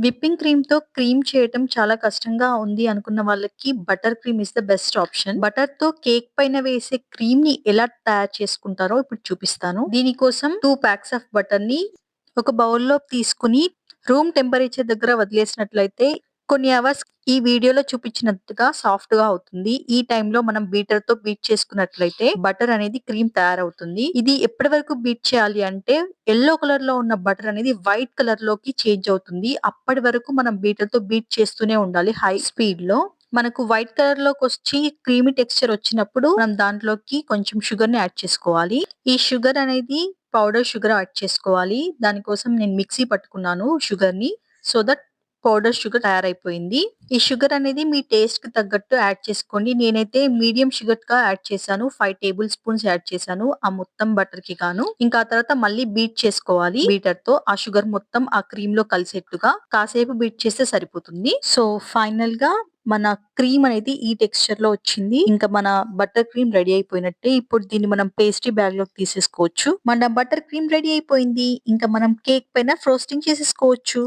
Whipping క్రీమ్‌తో cream చేయటం చాలా కష్టంగా ఉంది అనుకున్న వాళ్ళకి butter cream is the best option. బటర్‌తో కేక్ పైన వేసే క్రీమ్‌ని ఎలా తయారు చేసుకుంటారో ఇప్పుడు చూపిస్తాను. దీనికోసం 2 ప్యాక్స్ ఆఫ్ బటర్‌ని ఒక బౌల్‌లో తీసుకొని రూమ్ టెంపరేచర్ దగ్గర వదిలేసినట్లయితే కొన్ని అవర్స్ ఈ వీడియోలో చూపించినట్టుగా సాఫ్ట్‌గా అవుతుంది. ఈ టైంలో మనం బీటర్‌తో బీట్ చేసుకున్నట్లయితే బటర్ అనేది క్రీమ్ తయారవుతుంది. ఇది ఎప్పటి వరకు బీట్ చేయాలి అంటే యెల్లో కలర్‌లో ఉన్న బటర్ అనేది వైట్ కలర్‌లోకి చేంజ్ అవుతుంది. అప్పటి వరకు మనం బీటర్‌తో బీట్ చేస్తూనే ఉండాలి హై స్పీడ్‌లో. మనకు వైట్ కలర్‌లోకొచ్చి క్రీమీ టెక్స్చర్ వచ్చినప్పుడు మనం దాంట్లోకి కొంచెం షుగర్‌ని యాడ్ చేసుకోవాలి. ఈ షుగర్ అనేది పౌడర్ షుగర్ యాడ్ చేసుకోవాలి. దానికోసం నేను మిక్సీ పట్టుకున్నాను షుగర్‌ని. సో దట్ పౌడర్ షుగర్ తయారైపోయింది. ఈ షుగర్ అనేది మీ టేస్ట్‌కి తగ్గట్టు యాడ్ చేసుకోండి. నేనైతే మీడియం షుగర్‌గా యాడ్ చేశాను. 5 టేబుల్ స్పూన్స్ యాడ్ చేశాను. ఆ మొత్తం బటర్‌కి గాను. ఇంకా ఆ తర్వాత మళ్ళీ బీట్ చేసుకోవాలి బీటర్‌తో. ఆ షుగర్ మొత్తం ఆ క్రీమ్‌లో కలిసేట్టుగా కాసేపు బీట్ చేస్తే సరిపోతుంది. సో ఫైనల్‌గా మన క్రీమ్ అనేది ఈ టెక్స్చర్‌లో వచ్చింది. ఇంకా మన బటర్ క్రీమ్ రెడీ అయిపోయినట్టే. ఇప్పుడు దీన్ని మనం పేస్ట్రీ బ్యాగ్‌లోకి తీసేసుకోవచ్చు. మన బటర్ క్రీమ్ రెడీ అయిపోయింది. ఇంకా మనం కేక్ పైన ఫ్రోస్టింగ్ చేసేసుకోవచ్చు.